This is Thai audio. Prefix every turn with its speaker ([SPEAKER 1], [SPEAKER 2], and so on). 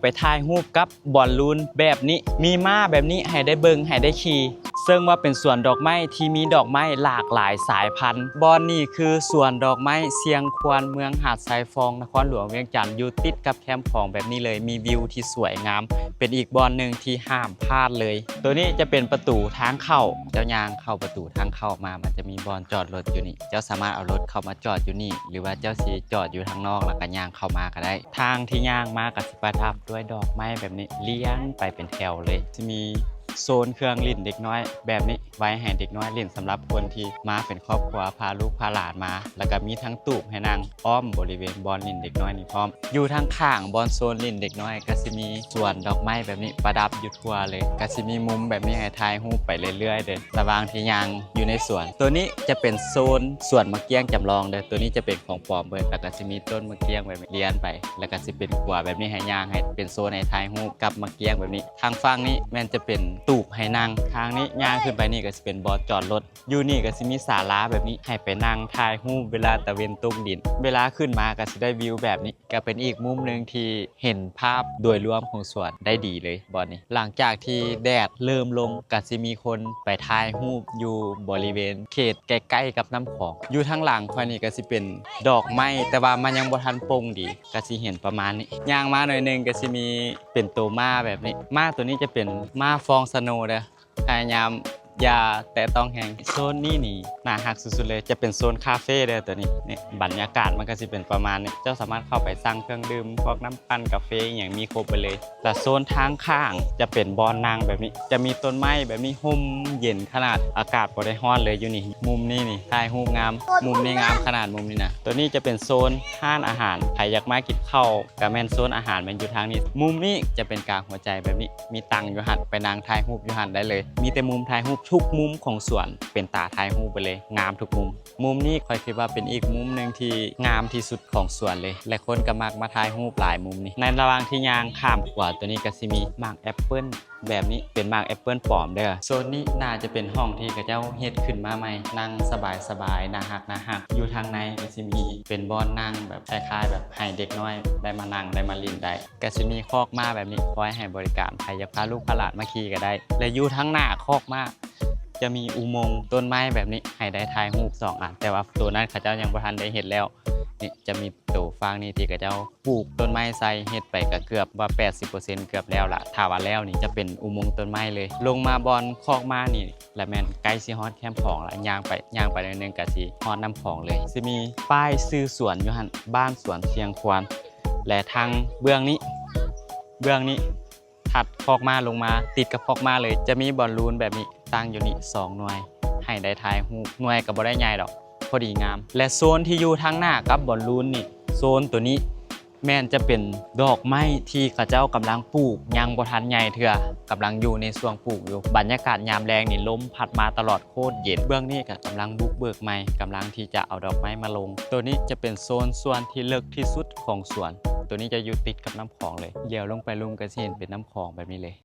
[SPEAKER 1] ไปถ่ายรูปกับบอลลูนแบบนี้มีม้าแบบนี้ให้ได้เบิ่งให้ได้ขี่ซึ่งว่าเป็นสวนดอกไม้ที่มีดอกไม้หลากหลายสายพันธุ์บอนนี่คือสวนดอกไม้เชียงควานเมืองหาดทรายฟองนครหลวงเวียงจันทร์อยู่ติดกับแคมป์ของแบบนี้เลยมีวิวที่สวยงามเป็นอีกบอนหนึ่งที่ห้ามพลาดเลยตัวนี้จะเป็นประตูทางเข้าเจ้ายางเข้าประตูทางเข้ามามันจะมีบอนจอดรถอยู่นี่เจ้าสามารถเอารถเข้ามาจอดอยู่นี่หรือว่าเจ้าสีจอดอยู่ทางนอกแล้วก็ยางเข้ามาก็ได้ทางที่ยางมากับสิประดับด้วยดอกไม้แบบนี้เลี้ยงไปเป็นแถวเลยจะมีโซนเครื่องลิ่นเด็กน้อยแบบนี้ไว้ให้เด็กน้อยเล่นสำหรับคนที่มาเป็นครอบครัวพาลูกพาหลานมาแล้วก็มีทั้งตูบให้นั่งอ้อมบริเวณบอลลิ่นเด็กน้อยนี่พร้อมอยู่ทางข้างบอลโซนลิ่นเด็กน้อยก็จะมีสวนดอกไม้แบบนี้ประดับอยู่ทั่วเลยก็จะมีมุมแบบนี้ให้ถ่ายรูปไปเรื่อยๆเด้อระหว่างที่ยางอยู่ในสวนตัวนี้จะเป็นโซนสวนมะเกี้ยงจำลองเด้อตัวนี้จะเป็นของปลอมเบิดแล้วก็จะมีต้นมะเกี้ยงแบบเลี้ยนไปแล้วก็จะเป็นขัวแบบนี้ให้ยางให้เป็นโซนให้ถ่ายรูปกับมะเกี้ยงแบบนี้ทางฝั่งนี้แม่นจะเป็นตูบให้นั่งทางนี้ย่างขึ้นไปนี่ก็จะเป็นบอสจอดรถอยู่นี่ก็จะมีศาลาแบบนี้ให้ไปนั่งถ่ายรูปเวลาตะเวนตกดินเวลาขึ้นมาก็จะได้วิวแบบนี้ก็เป็นอีกมุมหนึ่งที่เห็นภาพโดยรวมของสวนได้ดีเลยบอสนี้หลังจากที่แดดเริ่มลงก็จะมีคนไปถ่ายรูปอยู่บริเวณเขตใกล้ๆกับน้ำของอยู่ทางหลังคอยนี่ก็จะเป็นดอกไม้แต่ว่ามันยังบ่ทันปงดีก็จะเห็นประมาณนี้ย่างมาหน่อยนึงก็จะมีเป็นตัวม้าแบบนี้ม้าตัวนี้จะเป็นม้าฟองสโนว์เด้อพยายามอย่าแต่ต้องแห้งโซนนี้นี่น่าฮักสุดๆเลยจะเป็นโซนคาเฟ่เด้อตัวนี้นี่บรรยากาศมันก็จะเป็นประมาณนี้เจ้าสามารถเข้าไปสั่งเครื่องดื่มพวกน้ำปั่นกาแฟอย่างมีครบไปเลยแต่โซนทางข้างจะเป็นบอนนางแบบนี้จะมีต้นไม้แบบนี้ห่มเย็นขนาดอากาศบ่ได้ร้อนเลยอยู่นี่มุมนี้นี่ถ่ายรูปงามมุมนี้งามขนาดมุมนี้นะตัวนี้จะเป็นโซนห้านอาหารใครอยากมากินข้าวกับแม่นโซนอาหารมันอยู่ทางนี้มุมนี้จะเป็นกลางหัวใจแบบนี้มีตังอยู่หันไปนางถ่ายรูปอยู่หันได้เลยมีแต่มุมถ่ายรูปทุกมุมของสวนเป็นตาถ่ายรูปไปเลยงามทุกมุมมุมนี้คอยคิดว่าเป็นอีกมุมหนึ่งที่งามที่สุดของสวนเลยและคนก็มักมาถ่ายรูปหลายมุมนี้ในระหว่างที่ยางข้ามขวาตัวนี้ก็จะมีหมากแอปเปิ้ลแบบนี้เป็นหมากแอปเปิ้ลปลอมเด้อโซนนี้น่าจะเป็นห้องที่กระเจ้าเฮ็ดขึ้นมาใหม่นั่งสบายๆน่าฮักอยู่ทางในก็จะมีเป็นบอนนั่งแบบคล้ายๆแบบให้เด็กน้อยได้มานั่งได้มาเล่นได้ก็จะมีคอกม้าแบบนี้คอยให้บริการใครอยากพาลูกพาหลานมาขี่ก็ได้และอยู่ทั้งหน้าคอกม้าจะมีอุโมงค์ต้นไม้แบบนี้ให้ได้ถ่ายรูป2 อันแต่ว่าตัวนั้นเขาเจ้ายังบ่ทันได้เห็นแล้วนี่จะมีตัวฟางนี่ที่เขาเจ้าปลูกต้นไม้ใส่เฮ็ดไปก็เกือบว่า 80% เกือบแล้วล่ะถ้าว่าแล้วนี่จะเป็นอุโมงค์ต้นไม้เลยลงมาบอนคอกม้านี่และแม่นใกล้สิฮอดแคมป์ของละย่างไปนิดนึงก็สิฮอดน้ำของเลยสิมีป้ายชื่อสวนอยู่หั่นบ้านสวนเชียงควานและทางเบื้องนี้ถัดคอกม้าลงมาติดกับคอกม้าเลยจะมีบอลลูนแบบนี้ตั้งอยู่นี่2 หน่วยให้ได้ถ่ายรูปหน่วยก็บ่ได้ใหญ่ดอกพอดีงามและโซนที่อยู่ทางหน้ากับบอลลูนนี่โซนตัวนี้แม่นจะเป็นดอกไม้ที่เขาเจ้ากำลังปลูกยังบ่ทันใหญ่เถื่อกำลังอยู่ในช่วงปลูกอยู่บรรยากาศยามแรงนี่ลมพัดมาตลอดโคตรเย็นเบื้องนี้ก็กำลังบุกเบิกใหม่กำลังที่จะเอาดอกไม้มาลงตัวนี้จะเป็นโซนส่วนที่เลิกที่สุดของสวนตัวนี้จะอยู่ติดกับน้ำคลองเลยเลี้ยวลงไปลุ่มก็จะเห็นเป็นน้ำคลองแบบนี้เลย